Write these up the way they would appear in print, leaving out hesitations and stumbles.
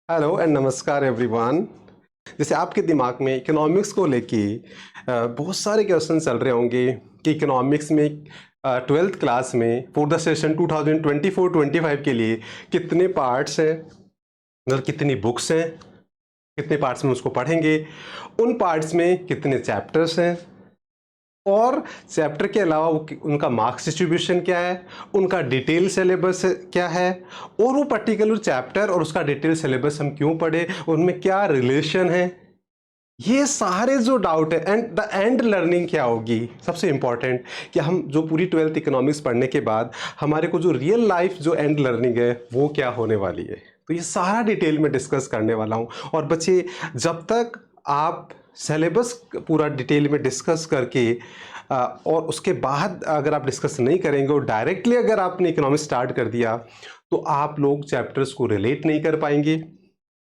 Hello and नमस्कार everyone. जैसे आपके दिमाग में इकोनॉमिक्स को लेके बहुत सारे क्वेश्चन चल रहे होंगे कि इकोनॉमिक्स में ट्वेल्थ क्लास में फॉर द सेशन 2024-25 के लिए कितने पार्ट्स हैं, मतलब कितनी बुक्स हैं, कितने पार्ट्स में उसको पढ़ेंगे, उन पार्ट्स में कितने चैप्टर्स हैं और चैप्टर के अलावा उनका मार्क्स डिस्ट्रीब्यूशन क्या है, उनका डिटेल सिलेबस क्या है और वो पर्टिकुलर चैप्टर और उसका डिटेल सिलेबस हम क्यों पढ़े, उनमें क्या रिलेशन है, ये सारे जो डाउट है एंड द एंड लर्निंग क्या होगी। सबसे इंपॉर्टेंट कि हम जो पूरी ट्वेल्थ इकोनॉमिक्स पढ़ने के बाद हमारे को जो रियल लाइफ जो एंड लर्निंग है वो क्या होने वाली है, तो ये सारा डिटेल में डिस्कस करने वाला हूँ। और बच्चे, जब तक आप सिलेबस पूरा डिटेल में डिस्कस करके और उसके बाद अगर आप डिस्कस नहीं करेंगे और डायरेक्टली अगर आपने इकोनॉमिक्स स्टार्ट कर दिया तो आप लोग चैप्टर्स को रिलेट नहीं कर पाएंगे,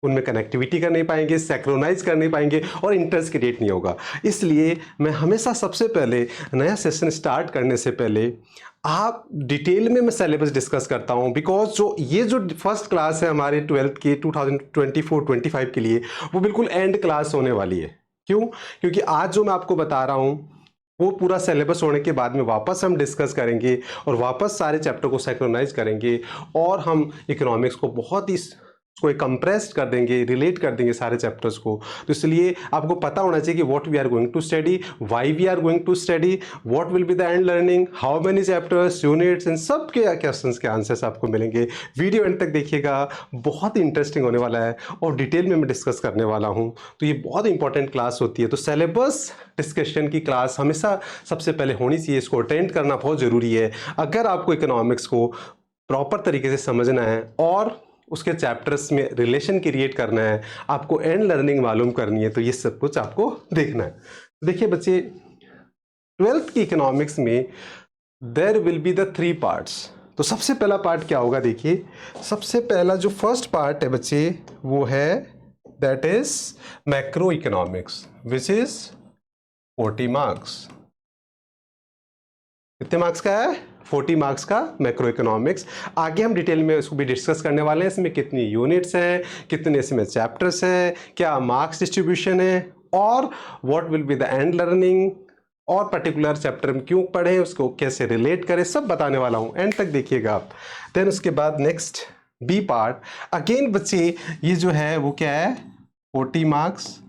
उनमें कनेक्टिविटी कर नहीं पाएंगे, सैक्रोनाइज कर नहीं पाएंगे और इंटरेस्ट क्रिएट नहीं होगा। इसलिए मैं हमेशा सबसे पहले नया सेशन स्टार्ट करने से पहले आप डिटेल में मैं सिलेबस डिस्कस करता हूं, बिकॉज जो फर्स्ट क्लास है हमारे ट्वेल्थ के 2024-25 के लिए वो बिल्कुल एंड क्लास होने वाली है। क्यों? क्योंकि आज जो मैं आपको बता रहा हूं वो पूरा सिलेबस होने के बाद में वापस हम डिस्कस करेंगे और वापस सारे चैप्टर को सैक्रोनाइज करेंगे और हम इकोनॉमिक्स को बहुत ही को कंप्रेस्ड कर देंगे, रिलेट कर देंगे सारे चैप्टर्स को। तो इसलिए आपको पता होना चाहिए कि what we are going to study, why we are going to study, what will be the end learning, how many chapters, units, इन सब के क्वेश्चंस के आंसर्स आपको मिलेंगे। वीडियो एंड तक देखिएगा, बहुत ही इंटरेस्टिंग होने वाला है और डिटेल में मैं डिस्कस करने वाला हूँ। तो ये बहुत इंपॉर्टेंट क्लास होती है, तो सिलेबस डिस्कशन की क्लास हमेशा सबसे पहले होनी चाहिए, इसको अटेंड करना बहुत ज़रूरी है अगर आपको इकोनॉमिक्स को प्रॉपर तरीके से समझना है और उसके चैप्टर्स में रिलेशन क्रिएट करना है, आपको एंड लर्निंग मालूम करनी है, तो ये सब कुछ आपको देखना है। देखिए बच्चे, ट्वेल्थ की इकोनॉमिक्स में there will be the 3 parts. तो सबसे पहला पार्ट क्या होगा, देखिए सबसे पहला जो फर्स्ट पार्ट है बच्चे वो है that is macro economics which is 40 marks. कितने मार्क्स का है? 40 मार्क्स का मैक्रो इकोनॉमिक्स। आगे हम डिटेल में इसको भी डिस्कस करने वाले हैं, इसमें कितनी यूनिट्स हैं, कितने इसमें चैप्टर्स हैं, क्या मार्क्स डिस्ट्रीब्यूशन है और what will be the end learning और पर्टिकुलर चैप्टर में क्यों पढ़े, उसको कैसे रिलेट करें, सब बताने वाला हूं, एंड तक देखिएगा आप। देन उसके बाद नेक्स्ट बी पार्ट, अगेन बच्चे ये जो है वो क्या है, 40 मार्क्स।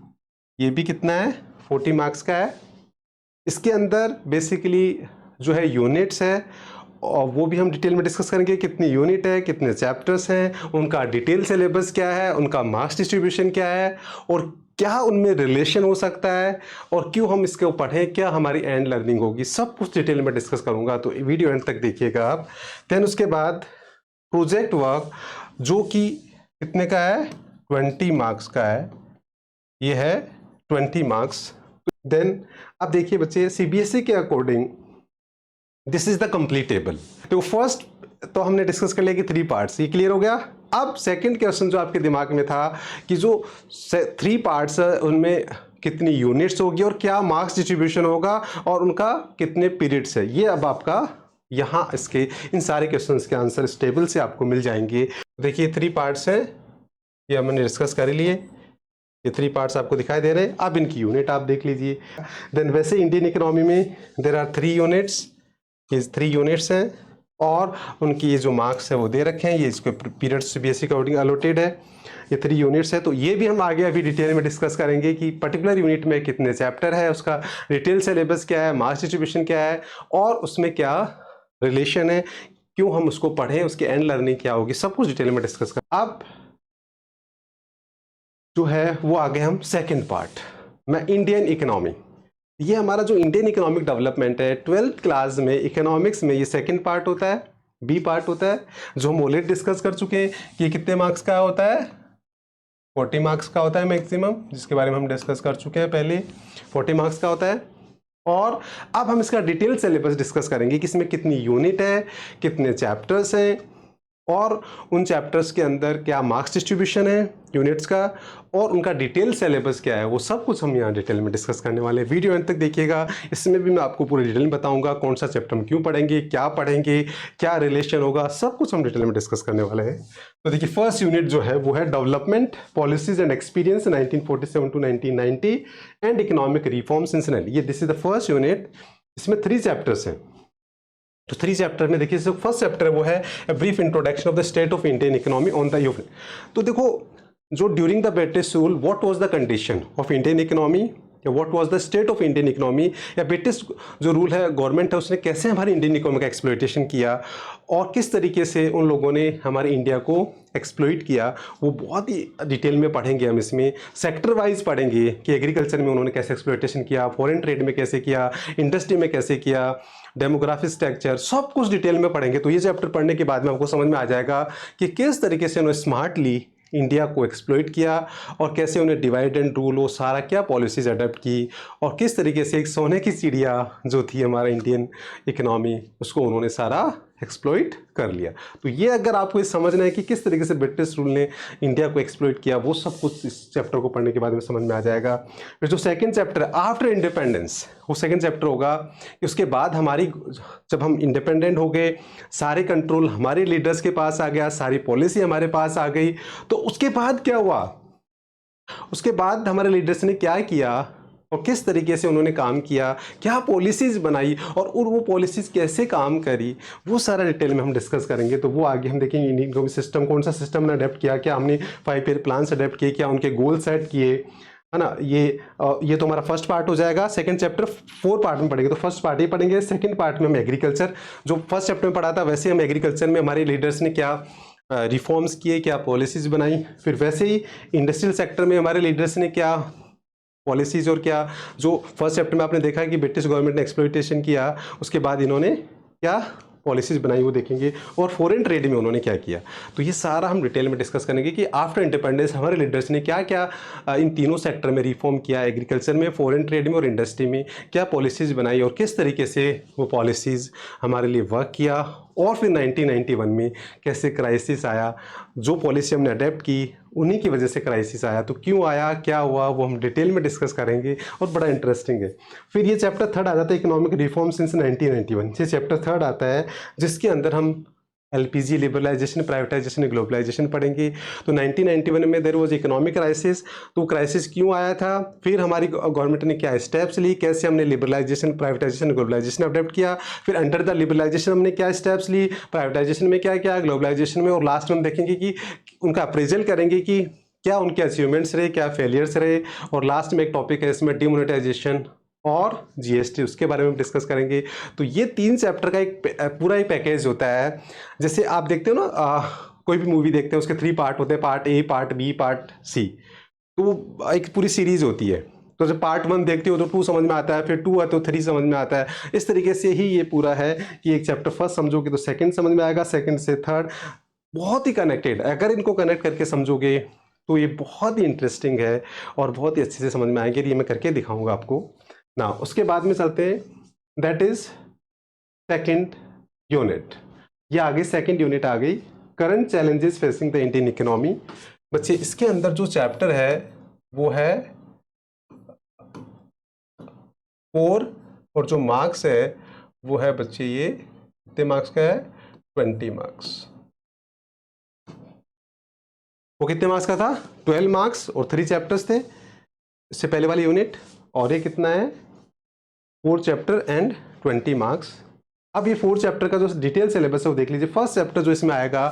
ये भी कितना है? 40 मार्क्स का है। इसके अंदर बेसिकली जो है यूनिट्स है और वो भी हम डिटेल में डिस्कस करेंगे, कितनी यूनिट है, कितने चैप्टर्स हैं, उनका डिटेल सिलेबस क्या है, उनका मार्क्स डिस्ट्रीब्यूशन क्या है और क्या उनमें रिलेशन हो सकता है और क्यों हम इसको पढ़ें, क्या हमारी एंड लर्निंग होगी, सब कुछ डिटेल में डिस्कस करूंगा, तो वीडियो एंड तक देखिएगा आप। देन उसके बाद प्रोजेक्ट वर्क जो कि कितने का है, 20 मार्क्स का है, ये है 20 मार्क्स। देन अब देखिए बच्चे, सीबीएसई के according this is the complete table. तो फर्स्ट तो हमने डिस्कस कर लिया कि 3 पार्ट्स, ये क्लियर हो गया। अब सेकंड क्वेश्चन जो आपके दिमाग में था कि जो 3 पार्ट्स है उनमें कितनी यूनिट्स होगी और क्या मार्क्स डिस्ट्रीब्यूशन होगा और उनका कितने पीरियड्स है, ये अब आपका यहाँ इसके इन सारे क्वेश्चंस के आंसर इस टेबल से आपको मिल जाएंगे। देखिए 3 पार्ट्स हैं, ये हमने डिस्कस कर लिए, ये 3 पार्ट्स आपको दिखाई दे रहे हैं। अब इनकी यूनिट आप देख लीजिए। देन वैसे इंडियन इकोनॉमी में देर आर 3 यूनिट्स, ये 3 यूनिट्स हैं और उनकी ये जो मार्क्स है वो दे रखे हैं, ये इसके पीरियड सीबीएसई अकॉर्डिंग अलॉटेड है, ये 3 यूनिट्स है। तो ये भी हम आगे अभी डिटेल में डिस्कस करेंगे कि पर्टिकुलर यूनिट में कितने चैप्टर है, उसका डिटेल सिलेबस क्या है, मार्क्स डिस्ट्रीब्यूशन क्या है और उसमें क्या रिलेशन है, क्यों हम उसको पढ़ें, उसकी एंड लर्निंग क्या होगी, सब कुछ डिटेल में डिस्कस कर। अब जो है वो आगे हम सेकेंड पार्ट में इंडियन इकोनॉमी, ये हमारा जो इंडियन इकोनॉमिक डेवलपमेंट है ट्वेल्थ क्लास में इकोनॉमिक्स में ये सेकंड पार्ट होता है, बी पार्ट होता है, जो हम ऑलरेडी डिस्कस कर चुके हैं कि ये कितने मार्क्स का होता है, 40 मार्क्स का होता है मैक्सिमम, जिसके बारे में हम डिस्कस कर चुके हैं पहले, 40 मार्क्स का होता है। और अब हम इसका डिटेल सिलेबस डिस्कस करेंगे कि इसमें कितनी यूनिट है, कितने चैप्टर्स हैं और उन चैप्टर्स के अंदर क्या मार्क्स डिस्ट्रीब्यूशन है यूनिट्स का और उनका डिटेल सिलेबस क्या है, वो सब कुछ हम यहाँ डिटेल में डिस्कस करने वाले हैं। वीडियो अंत तक देखिएगा, इसमें भी मैं आपको पूरी डिटेल में बताऊंगा कौन सा चैप्टर हम क्यों पढ़ेंगे, क्या रिलेशन होगा, सब कुछ हम डिटेल में डिस्कस करने वाले हैं। तो देखिए फर्स्ट यूनिट जो है वो है development policies and experience 1947 to 1990 and economic reforms in scenario. ये this is the first unit. इसमें 3 चैप्टर्स हैं। तो 3 चैप्टर में देखिए फर्स्ट चैप्टर वो है brief introduction of the state of Indian economy on the unit. तो देखो जो during the British rule what was the condition of Indian economy या what was the state of Indian economy, या British जो rule है government है उसने कैसे हमारी इंडियन इकोनॉमी का एक्सप्लॉइटेशन किया और किस तरीके से उन लोगों ने हमारे इंडिया को एक्सप्लॉइट किया, वो बहुत ही डिटेल में पढ़ेंगे हम। इसमें सेक्टर वाइज पढ़ेंगे कि एग्रीकल्चर में उन्होंने कैसे एक्सप्लॉइटेशन किया, फॉरेन ट्रेड में कैसे किया, इंडस्ट्री में कैसे किया, डेमोग्राफिक स्ट्रक्चर, सब कुछ डिटेल में पढ़ेंगे। तो ये चैप्टर पढ़ने के बाद में आपको समझ में आ जाएगा कि किस तरीके से उन्होंने स्मार्टली इंडिया को एक्सप्लॉइट किया और कैसे उन्हें डिवाइड एंड रूल वो सारा क्या पॉलिसीज अडॉप्ट की और किस तरीके से एक सोने की चिड़िया जो थी हमारा इंडियन इकोनॉमी उसको उन्होंने सारा एक्सप्लॉइट कर लिया। तो ये अगर आपको ये समझना है कि किस तरीके से ब्रिटिश रूल ने इंडिया को एक्सप्लॉइट किया, वो सब कुछ इस चैप्टर को पढ़ने के बाद में समझ में आ जाएगा। फिर जो सेकंड चैप्टर है आफ्टर इंडिपेंडेंस, वो सेकंड चैप्टर होगा कि उसके बाद हमारी जब हम इंडिपेंडेंट हो गए, सारे कंट्रोल हमारे लीडर्स के पास आ गया, सारी पॉलिसी हमारे पास आ गई, तो उसके बाद क्या हुआ, उसके बाद हमारे लीडर्स ने क्या किया और किस तरीके से उन्होंने काम किया, क्या पॉलिसीज़ बनाई और वो पॉलिसीज़ कैसे काम करी, वो सारा डिटेल में हम डिस्कस करेंगे। तो वो आगे हम देखेंगे इंडियन इकोनॉमी सिस्टम कौन सा सिस्टम ने अडेप्ट किया, क्या हमने 5 ईयर प्लान अडेप्ट किए, क्या उनके गोल सेट किए, है ना। ये तो हमारा फर्स्ट पार्ट हो जाएगा। सेकंड चैप्टर 4 पार्ट में पढ़ेंगे, तो फर्स्ट पार्ट ही पढ़ेंगे, सेकंड पार्ट में हम एग्रीकल्चर जो फर्स्ट चैप्टर में पढ़ा था वैसे हम एग्रीकल्चर में हमारे लीडर्स ने क्या रिफॉर्म्स किए, क्या पॉलिसीज़ बनाई, फिर वैसे ही इंडस्ट्रियल सेक्टर में हमारे लीडर्स ने क्या पॉलिसीज़ और क्या जो फर्स्ट चैप्टर में आपने देखा कि ब्रिटिश गवर्नमेंट ने एक्सप्लॉइटेशन किया, उसके बाद इन्होंने क्या पॉलिसीज़ बनाई वो देखेंगे, और फॉरेन ट्रेड में उन्होंने क्या किया। तो ये सारा हम डिटेल में डिस्कस करेंगे कि आफ्टर इंडिपेंडेंस हमारे लीडर्स ने क्या क्या इन तीनों सेक्टर में रिफॉर्म किया, एग्रीकल्चर में, फॉरेन ट्रेड में और इंडस्ट्री में क्या पॉलिसीज़ बनाई और किस तरीके से वो पॉलिसीज़ हमारे लिए वर्क किया, और फिर 1991 में कैसे क्राइसिस आया, जो पॉलिसी हमने अडेप्ट की उन्हीं की वजह से क्राइसिस आया, तो क्यों आया, क्या हुआ, वो हम डिटेल में डिस्कस करेंगे और बड़ा इंटरेस्टिंग है। फिर ये चैप्टर 3 आ जाता है इकोनॉमिक रिफॉर्म सिंस 1991। ये चैप्टर 3 आता है जिसके अंदर हम एलपीजी, लिबरलाइजेशन, प्राइवेटाइजेशन, ग्लोबलाइजेशन पढ़ेंगे। तो 1991 में देयर वाज इकोनॉमिक क्राइसिस, तो क्राइसिस क्यों आया था, फिर हमारी गवर्नमेंट ने क्या स्टेप्स ली, कैसे हमने लिबरलाइजेशन, प्राइवेटाइजेशन, ग्लोबलाइजेशन अडॉप्ट किया, फिर अंडर द लिबरलाइजेशन हमने क्या स्टेप्स ली, प्राइवेटाइजेशन में क्या क्या, ग्लोबलाइजेशन में, और लास्ट में हम देखेंगे कि उनका अप्रेजल करेंगे कि क्या उनके अचीवमेंट्स रहे, क्या फेलियर्स रहे, और लास्ट में एक टॉपिक है इसमें डिमोनेटाइजेशन और जीएसटी, उसके बारे में डिस्कस करेंगे। तो ये 3 चैप्टर का एक पूरा ही पैकेज होता है। जैसे आप देखते हो ना कोई भी मूवी देखते हैं उसके 3 पार्ट होते हैं, part A, part B, part C, तो वो एक पूरी सीरीज होती है। तो जब पार्ट 1 देखते हो तो 2 समझ में आता है, फिर 2 है तो 3 समझ में आता है। इस तरीके से ही ये पूरा है कि एक चैप्टर फर्स्ट समझोगे तो सेकंड समझ में आएगा, सेकंड से थर्ड, बहुत ही कनेक्टेड। अगर इनको कनेक्ट करके समझोगे तो ये बहुत ही इंटरेस्टिंग है और बहुत ही अच्छे से समझ में आएंगे। ये मैं करके दिखाऊंगा आपको ना। उसके बाद में चलते हैं, दैट इज सेकंड यूनिट। ये आगे सेकंड यूनिट आ गई, current challenges facing the Indian economy. बच्चे इसके अंदर जो चैप्टर है वो है 4, और जो मार्क्स है वो है बच्चे ये कितने मार्क्स का है, 20 मार्क्स। वो कितने मार्क्स का था, 12 मार्क्स, और 3 चैप्टर्स थे इससे पहले वाली यूनिट, और ये कितना है 4 चैप्टर एंड 20 मार्क्स। अब ये 4 चैप्टर का जो डिटेल सिलेबस है वो देख लीजिए। फर्स्ट चैप्टर जो इसमें आएगा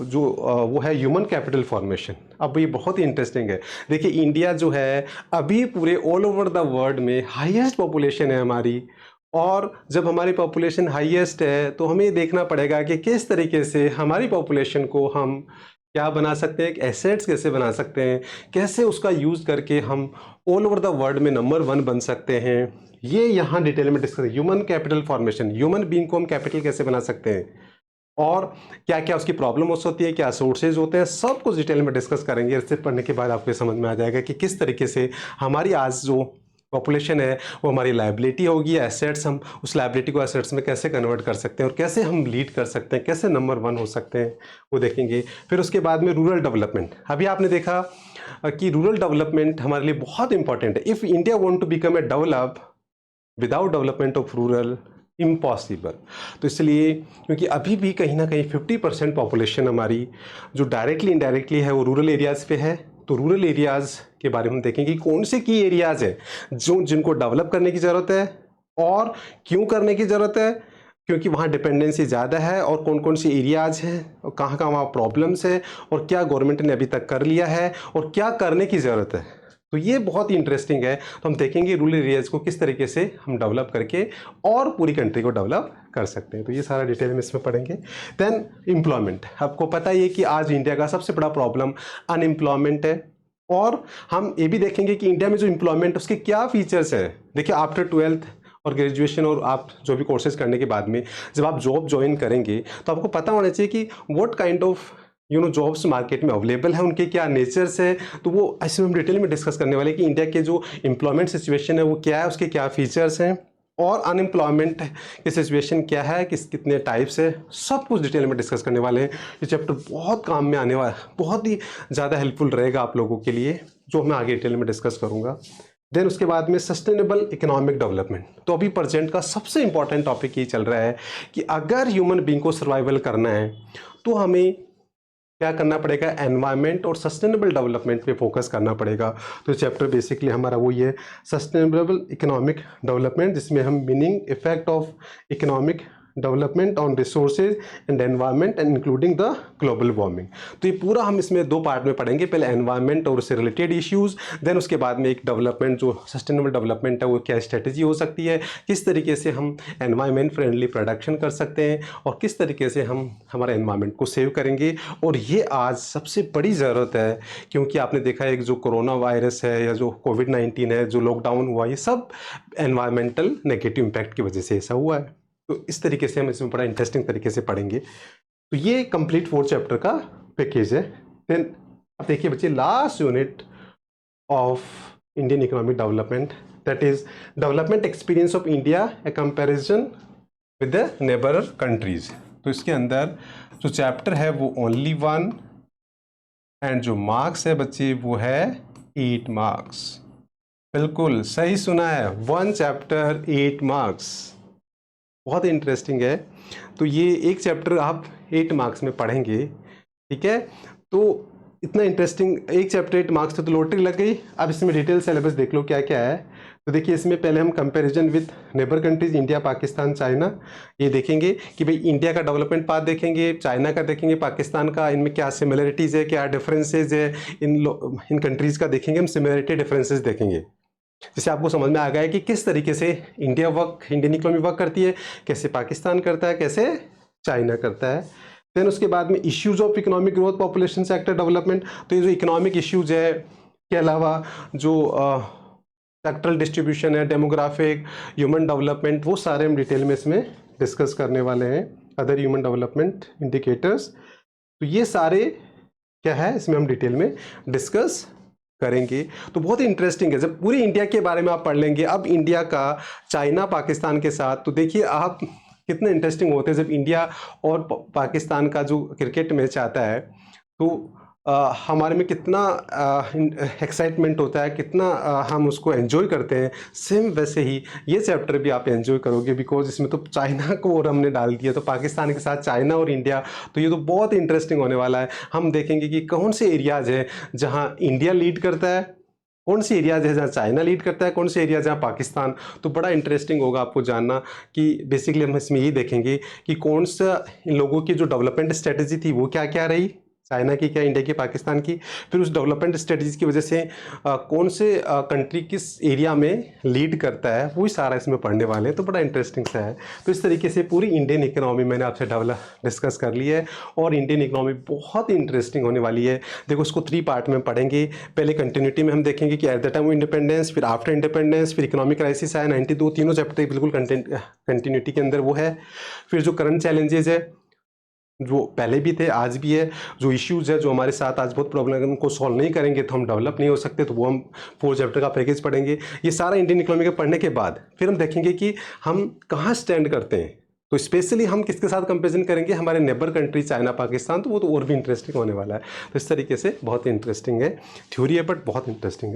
जो वो है ह्यूमन कैपिटल फॉर्मेशन। अब ये बहुत ही इंटरेस्टिंग है। देखिए इंडिया जो है अभी पूरे ऑल ओवर द वर्ल्ड में हाईएस्ट पॉपुलेशन है हमारी, और जब हमारी पॉपुलेशन हाईएस्ट है तो हमें देखना पड़ेगा कि किस तरीके से हमारी पॉपुलेशन को हम क्या बना सकते हैं, एक एसेट्स कैसे बना सकते हैं, कैसे उसका यूज़ करके हम ऑल ओवर द वर्ल्ड में नंबर 1 बन सकते हैं। ये यहाँ डिटेल में discuss, human capital formation, human being को हम कैपिटल कैसे बना सकते हैं और क्या क्या उसकी प्रॉब्लम्स होती है, क्या सोर्सेज होते हैं, सब कुछ डिटेल में डिस्कस करेंगे। इससे पढ़ने के बाद आपको समझ में आ जाएगा कि किस तरीके से हमारी आज जो पॉपुलेशन है वो हमारी लाइबिलिटी होगी, एसेट्स हम उस लाइबिलिटी को एसेट्स में कैसे कन्वर्ट कर सकते हैं और कैसे हम लीड कर सकते हैं, कैसे नंबर 1 हो सकते हैं, वो देखेंगे। फिर उसके बाद में रूरल डेवलपमेंट। अभी आपने देखा कि रूरल डेवलपमेंट हमारे लिए बहुत इंपॉर्टेंट है। If India want to become a develop without development of rural, impossible. तो इसलिए क्योंकि अभी भी कहीं ना कहीं 50% पॉपुलेशन हमारी जो डायरेक्टली इनडायरेक्टली है वो रूरल एरियाज़ पे है। तो रूरल एरियाज़ के बारे में हम देखेंगे कि कौन से की एरियाज़ हैं जिनको डेवलप करने की ज़रूरत है और क्यों करने की ज़रूरत है, क्योंकि वहाँ डिपेंडेंसी ज़्यादा है, और कौन कौन सी एरियाज़ हैं और कहाँ कहाँ वहाँ प्रॉब्लम्स है और क्या गवर्नमेंट ने अभी तक कर लिया है और क्या करने की ज़रूरत है। तो ये बहुत ही इंटरेस्टिंग है। तो हम देखेंगे रूरल एरियाज़ को किस तरीके से हम डेवलप करके और पूरी कंट्री को डेवलप कर सकते हैं। तो ये सारा डिटेल में इसमें पढ़ेंगे। Then employment. आपको पता ही है कि आज इंडिया का सबसे बड़ा प्रॉब्लम अनएम्प्लॉयमेंट है, और हम ये भी देखेंगे कि इंडिया में जो एम्प्लॉयमेंट उसके क्या फीचर्स है। देखिए आफ्टर 12th और ग्रेजुएशन और आप जो भी कोर्सेज करने के बाद में जब आप जॉब ज्वाइन करेंगे तो आपको पता होना चाहिए कि what kind of jobs market में अवेलेबल है, उनके क्या नेचर्स है। तो वो ऐसे हम डिटेल में डिस्कस करने वाले कि इंडिया के जो एम्प्लॉयमेंट सिचुएशन है वो क्या है, उसके क्या फीचर्स हैं, और अनएम्प्लॉयमेंट की सिचुएशन क्या है, कितने टाइप्स है, सब कुछ डिटेल में डिस्कस करने वाले हैं। ये चैप्टर बहुत काम में आने वाला, बहुत ही ज़्यादा हेल्पफुल रहेगा आप लोगों के लिए, जो मैं आगे डिटेल में डिस्कस करूँगा। देन उसके बाद में सस्टेनेबल इकोनॉमिक डेवलपमेंट। तो अभी प्रेजेंट का सबसे इंपॉर्टेंट टॉपिक ये चल रहा है कि अगर ह्यूमन बींग को सर्वाइवल करना है तो हमें क्या करना पड़ेगा, एनवायरनमेंट और सस्टेनेबल डेवलपमेंट पे फोकस करना पड़ेगा। तो चैप्टर बेसिकली हमारा वही है, सस्टेनेबल इकोनॉमिक डेवलपमेंट, जिसमें हम meaning effect of economic development on resources and environment and including the global warming. तो ये पूरा हम इसमें 2 पार्ट में पढ़ेंगे, पहले एनवायरनमेंट और उससे रिलेटेड इश्यूज, देन उसके बाद में एक डेवलपमेंट जो सस्टेनेबल डेवलपमेंट है वो क्या स्ट्रेटेजी हो सकती है, किस तरीके से हम एनवायरनमेंट फ्रेंडली प्रोडक्शन कर सकते हैं और किस तरीके से हम हमारे एनवायरनमेंट को सेव करेंगे। और ये आज सबसे बड़ी ज़रूरत है, क्योंकि आपने देखा है कि जो कोरोना वायरस है या जो कोविड-19 है, जो लॉकडाउन हुआ, ये सब एनवायरमेंटल नेगेटिव इम्पैक्ट की वजह से ऐसा हुआ है। तो इस तरीके से हम इसमें बड़ा इंटरेस्टिंग तरीके से पढ़ेंगे। तो ये कंप्लीट 4 चैप्टर का पैकेज है। देन अब देखिए बच्चे, last unit of Indian economic development, that is development experience of India A comparison with the neighbour countries. तो इसके अंदर जो चैप्टर है वो ओनली 1, एंड जो मार्क्स है बच्चे वो है 8 मार्क्स। बिल्कुल सही सुना है, 1 चैप्टर 8 मार्क्स। बहुत इंटरेस्टिंग है। तो ये एक चैप्टर आप 8 मार्क्स में पढ़ेंगे, ठीक है। तो इतना इंटरेस्टिंग एक चैप्टर 8 मार्क्स तो लॉटरी लग गई। अब इसमें डिटेल सिलेबस देख लो क्या क्या है। तो देखिए इसमें पहले हम comparison with neighbour countries, India, Pakistan, China, ये देखेंगे कि भाई इंडिया का डेवलपमेंट पाथ देखेंगे, चाइना का देखेंगे, पाकिस्तान का, इनमें क्या सिमिलरिटीज़ है, क्या डिफरेंसेज है, इन कंट्रीज़ का देखेंगे हम, सिमिलरिटी डिफरेंसेज देखेंगे, जिससे आपको समझ में आ गया है कि किस तरीके से इंडियन इकोनॉमी वर्क करती है, कैसे पाकिस्तान करता है, कैसे चाइना करता है। देन उसके बाद में issues of economic growth, population sector development. तो ये जो इकोनॉमिक इश्यूज है के अलावा जो सेक्टरल डिस्ट्रीब्यूशन है, डेमोग्राफिक, ह्यूमन डेवलपमेंट, वो सारे हम डिटेल में इसमें डिस्कस करने वाले हैं। अदर ह्यूमन डेवलपमेंट इंडिकेटर्स, तो ये सारे क्या है इसमें हम डिटेल में डिस्कस करेंगे। तो बहुत ही इंटरेस्टिंग है जब पूरी इंडिया के बारे में आप पढ़ लेंगे। अब इंडिया का चाइना पाकिस्तान के साथ, तो देखिए आप कितने इंटरेस्टिंग होते हैं जब इंडिया और पाकिस्तान का जो क्रिकेट मैच आता है, तो हमारे में कितना एक्साइटमेंट होता है, कितना हम उसको एंजॉय करते हैं। सेम वैसे ही ये चैप्टर भी आप एंजॉय करोगे, बिकॉज इसमें तो चाइना को और हमने डाल दिया, तो पाकिस्तान के साथ चाइना और इंडिया, तो ये तो बहुत इंटरेस्टिंग होने वाला है। हम देखेंगे कि कौन से एरियाज है जहाँ इंडिया लीड करता है, कौन सी एरियाज है जहाँ चाइना लीड करता है, कौन से एरिया जहाँ पाकिस्तान। तो बड़ा इंटरेस्टिंग होगा आपको जानना कि बेसिकली हम इसमें यही देखेंगे कि कौन सा इन लोगों की जो डेवलपमेंट स्ट्रेटेजी थी वो क्या क्या रही, चाइना की क्या, इंडिया की, पाकिस्तान की। फिर उस डेवलपमेंट स्ट्रेटजीज की वजह से कौन से कंट्री किस एरिया में लीड करता है, वही सारा इसमें पढ़ने वाले हैं। तो बड़ा इंटरेस्टिंग सा है। तो इस तरीके से पूरी इंडियन इकोनॉमी मैंने आपसे डिस्कस कर ली है, और इंडियन इकोनॉमी बहुत ही इंटरेस्टिंग होने वाली है। देखो इसको 3 पार्ट में पढ़ेंगे। पहले कंटिन्यूटी में हम देखेंगे कि at the time of independence, फिर आफ्टर इंडिपेंडेंस, फिर इकोनॉमिक क्राइसिस आया 92, तीनों चैप्टर बिल्कुल कंटिन्यूटी के अंदर वो है। फिर जो करंट चैलेंजेस है, जो पहले भी थे आज भी है, जो इश्यूज़ है जो हमारे साथ आज बहुत प्रॉब्लम है, उनको सॉल्व नहीं करेंगे तो हम डेवलप नहीं हो सकते, तो वो हम 4 चैप्टर का पैकेज पढ़ेंगे। ये सारा इंडियन इकोनॉमी का पढ़ने के बाद फिर हम देखेंगे कि हम कहाँ स्टैंड करते हैं। तो स्पेशली हम किसके साथ कंपेरिजन करेंगे, हमारे नेबर कंट्री चाइना पाकिस्तान, तो वो तो और भी इंटरेस्टिंग होने वाला है। तो इस तरीके से बहुत ही इंटरेस्टिंग है, थ्योरी है बट बहुत इंटरेस्टिंग है।